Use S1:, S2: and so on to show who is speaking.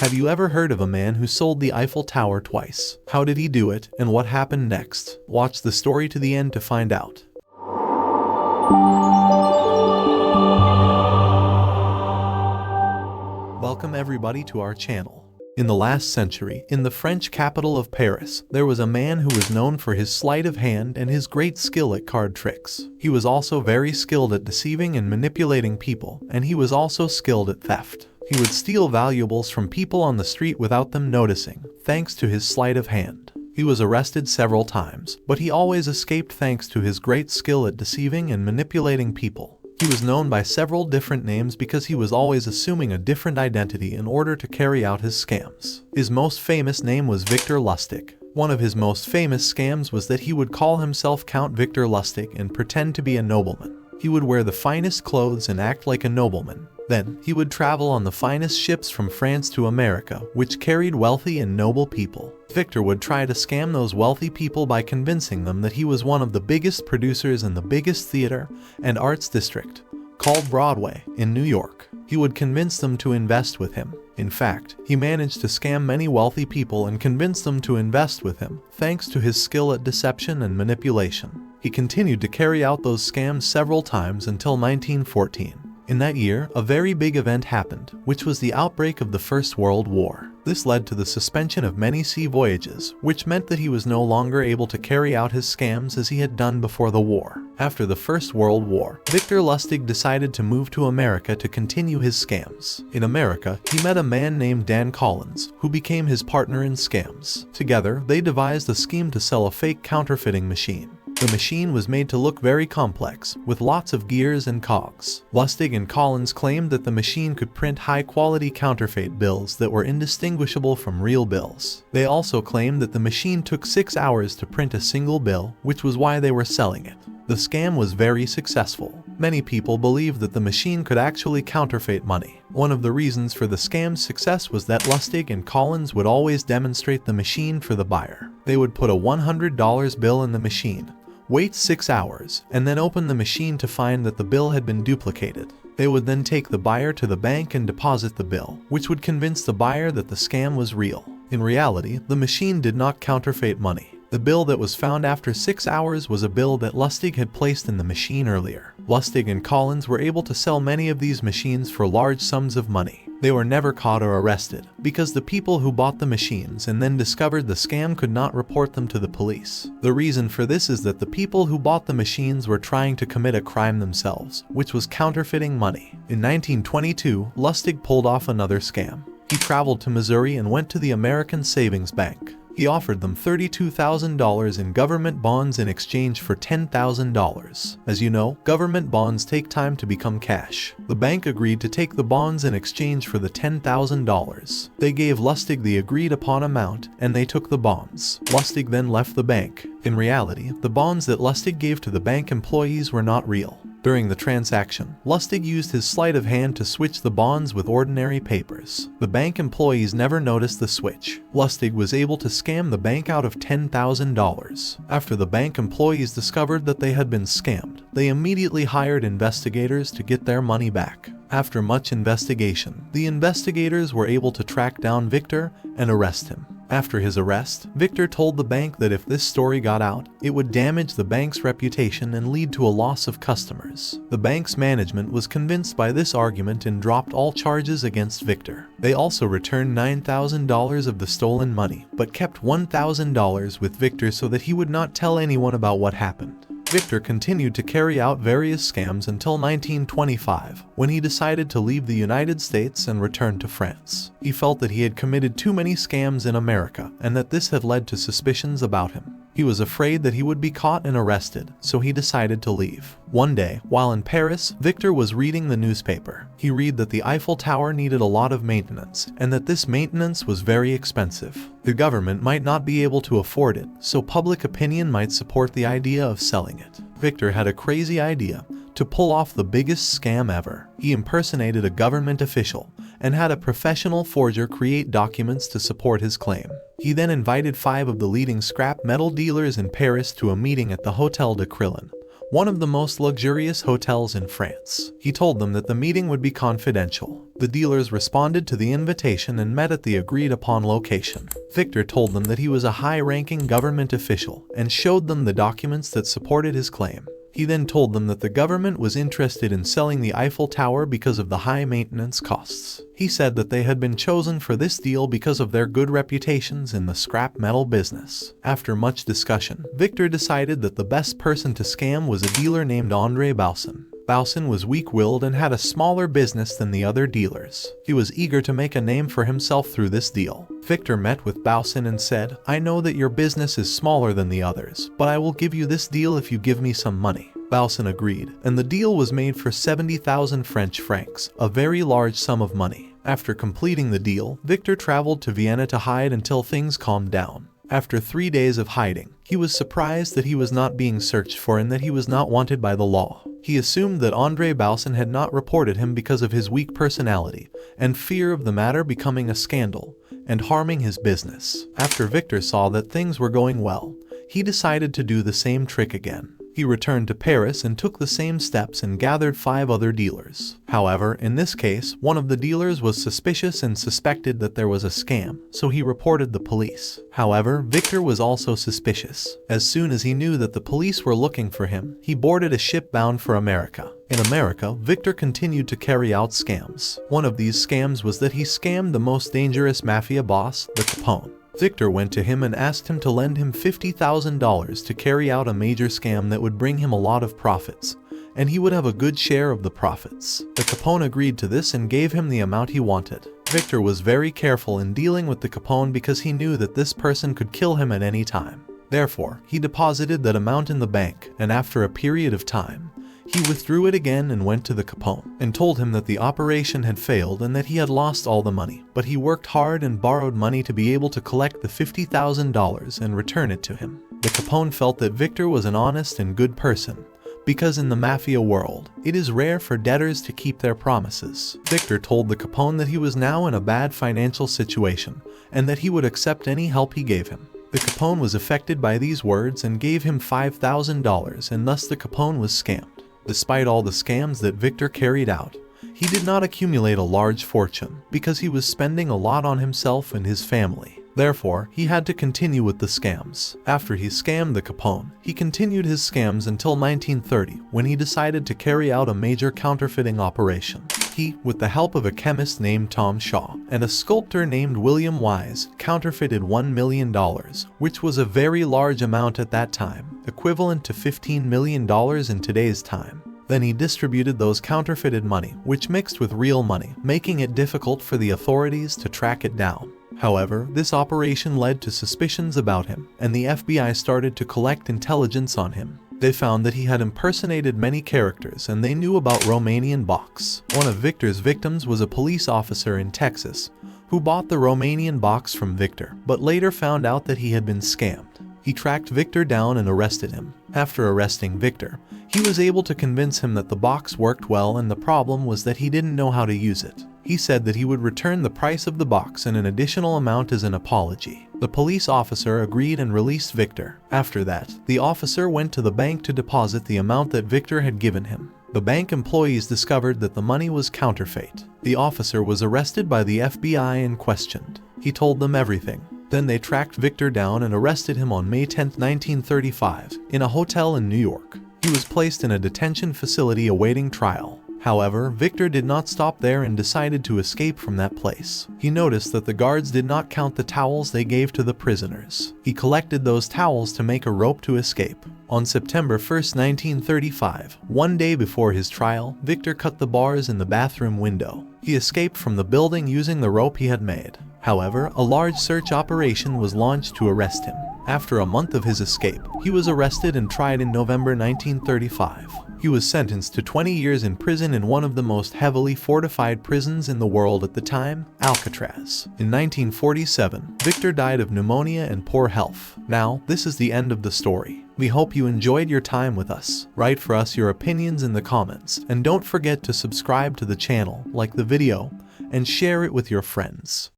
S1: Have you ever heard of a man who sold the Eiffel Tower twice? How did he do it, and what happened next? Watch the story to the end to find out. Welcome everybody to our channel. In the last century, in the French capital of Paris, there was a man who was known for his sleight of hand and his great skill at card tricks. He was also very skilled at deceiving and manipulating people, and he was also skilled at theft. He would steal valuables from people on the street without them noticing, thanks to his sleight of hand. He was arrested several times, but he always escaped thanks to his great skill at deceiving and manipulating people. He was known by several different names because he was always assuming a different identity in order to carry out his scams. His most famous name was Victor Lustig. One of his most famous scams was that he would call himself Count Victor Lustig and pretend to be a nobleman. He would wear the finest clothes and act like a nobleman. Then, he would travel on the finest ships from France to America, which carried wealthy and noble people. Victor would try to scam those wealthy people by convincing them that he was one of the biggest producers in the biggest theater and arts district, called Broadway, in New York. He would convince them to invest with him. In fact, he managed to scam many wealthy people and convince them to invest with him, thanks to his skill at deception and manipulation. He continued to carry out those scams several times until 1914. In that year, a very big event happened, which was the outbreak of the First World War. This led to the suspension of many sea voyages, which meant that he was no longer able to carry out his scams as he had done before the war. After the First World War, Victor Lustig decided to move to America to continue his scams. In America, he met a man named Dan Collins, who became his partner in scams. Together, they devised a scheme to sell a fake counterfeiting machine. The machine was made to look very complex, with lots of gears and cogs. Lustig and Collins claimed that the machine could print high-quality counterfeit bills that were indistinguishable from real bills. They also claimed that the machine took 6 hours to print a single bill, which was why they were selling it. The scam was very successful. Many people believed that the machine could actually counterfeit money. One of the reasons for the scam's success was that Lustig and Collins would always demonstrate the machine for the buyer. They would put a $100 bill in the machine, wait 6 hours, and then open the machine to find that the bill had been duplicated. They would then take the buyer to the bank and deposit the bill, which would convince the buyer that the scam was real. In reality, the machine did not counterfeit money. The bill that was found after 6 hours was a bill that Lustig had placed in the machine earlier. Lustig and Collins were able to sell many of these machines for large sums of money. They were never caught or arrested, because the people who bought the machines and then discovered the scam could not report them to the police. The reason for this is that the people who bought the machines were trying to commit a crime themselves, which was counterfeiting money. In 1922, Lustig pulled off another scam. He traveled to Missouri and went to the American Savings Bank. He offered them $32,000 in government bonds in exchange for $10,000. As you know, government bonds take time to become cash. The bank agreed to take the bonds in exchange for the $10,000. They gave Lustig the agreed upon amount, and they took the bonds. Lustig then left the bank. In reality, the bonds that Lustig gave to the bank employees were not real. During the transaction, Lustig used his sleight of hand to switch the bonds with ordinary papers. The bank employees never noticed the switch. Lustig was able to scam the bank out of $10,000. After the bank employees discovered that they had been scammed, they immediately hired investigators to get their money back. After much investigation, the investigators were able to track down Victor and arrest him. After his arrest, Victor told the bank that if this story got out, it would damage the bank's reputation and lead to a loss of customers. The bank's management was convinced by this argument and dropped all charges against Victor. They also returned $9,000 of the stolen money, but kept $1,000 with Victor so that he would not tell anyone about what happened. Victor continued to carry out various scams until 1925, when he decided to leave the United States and return to France. He felt that he had committed too many scams in America, and that this had led to suspicions about him. He was afraid that he would be caught and arrested, so he decided to leave. One day, while in Paris, Victor was reading the newspaper. He read that the Eiffel Tower needed a lot of maintenance, and that this maintenance was very expensive. The government might not be able to afford it, so public opinion might support the idea of selling it. Victor had a crazy idea to pull off the biggest scam ever. He impersonated a government official and had a professional forger create documents to support his claim. He then invited 5 of the leading scrap metal dealers in Paris to a meeting at the Hotel de Crillon, one of the most luxurious hotels in France. He told them that the meeting would be confidential. The dealers responded to the invitation and met at the agreed-upon location. Victor told them that he was a high-ranking government official and showed them the documents that supported his claim. He then told them that the government was interested in selling the Eiffel Tower because of the high maintenance costs. He said that they had been chosen for this deal because of their good reputations in the scrap metal business. After much discussion, Victor decided that the best person to scam was a dealer named André Baussin. Baussin was weak-willed and had a smaller business than the other dealers. He was eager to make a name for himself through this deal. Victor met with Baussin and said, "I know that your business is smaller than the others, but I will give you this deal if you give me some money." Baussin agreed, and the deal was made for 70,000 French francs, a very large sum of money. After completing the deal, Victor traveled to Vienna to hide until things calmed down. After 3 days of hiding, he was surprised that he was not being searched for and that he was not wanted by the law. He assumed that André Baussin had not reported him because of his weak personality and fear of the matter becoming a scandal and harming his business. After Victor saw that things were going well, he decided to do the same trick again. He returned to Paris and took the same steps and gathered 5 other dealers. However, in this case, one of the dealers was suspicious and suspected that there was a scam, so he reported the police. However, Victor was also suspicious. As soon as he knew that the police were looking for him, he boarded a ship bound for America. In America, Victor continued to carry out scams. One of these scams was that he scammed the most dangerous mafia boss, the Capone. Victor went to him and asked him to lend him $50,000 to carry out a major scam that would bring him a lot of profits, and he would have a good share of the profits. The Capone agreed to this and gave him the amount he wanted. Victor was very careful in dealing with the Capone because he knew that this person could kill him at any time. Therefore, he deposited that amount in the bank, and after a period of time, he withdrew it again and went to the Capone and told him that the operation had failed and that he had lost all the money, but he worked hard and borrowed money to be able to collect the $50,000 and return it to him. The Capone felt that Victor was an honest and good person, because in the mafia world, it is rare for debtors to keep their promises. Victor told the Capone that he was now in a bad financial situation and that he would accept any help he gave him. The Capone was affected by these words and gave him $5,000, and thus the Capone was scammed. Despite all the scams that Victor carried out, he did not accumulate a large fortune because he was spending a lot on himself and his family. Therefore, he had to continue with the scams. After he scammed the Capone, he continued his scams until 1930, when he decided to carry out a major counterfeiting operation. He, with the help of a chemist named Tom Shaw and a sculptor named William Wise, counterfeited $1 million, which was a very large amount at that time, equivalent to $15 million in today's time. Then he distributed those counterfeited money, which mixed with real money, making it difficult for the authorities to track it down. However, this operation led to suspicions about him, and the FBI started to collect intelligence on him. They found that he had impersonated many characters and they knew about Romanian box. One of Victor's victims was a police officer in Texas who bought the Romanian box from Victor, but later found out that he had been scammed. He tracked Victor down and arrested him. After arresting Victor, he was able to convince him that the box worked well and the problem was that he didn't know how to use it. He said that he would return the price of the box and an additional amount as an apology. The police officer agreed and released Victor. After that, the officer went to the bank to deposit the amount that Victor had given him. The bank employees discovered that the money was counterfeit. The officer was arrested by the FBI and questioned. He told them everything. Then they tracked Victor down and arrested him on May 10, 1935, in a hotel in New York. He was placed in a detention facility awaiting trial. However, Victor did not stop there and decided to escape from that place. He noticed that the guards did not count the towels they gave to the prisoners. He collected those towels to make a rope to escape. On September 1, 1935, one day before his trial, Victor cut the bars in the bathroom window. He escaped from the building using the rope he had made. However, a large search operation was launched to arrest him. After a month of his escape, he was arrested and tried in November 1935. He was sentenced to 20 years in prison in one of the most heavily fortified prisons in the world at the time, Alcatraz. In 1947, Victor died of pneumonia and poor health. Now, this is the end of the story. We hope you enjoyed your time with us. Write for us your opinions in the comments, and don't forget to subscribe to the channel, like the video, and share it with your friends.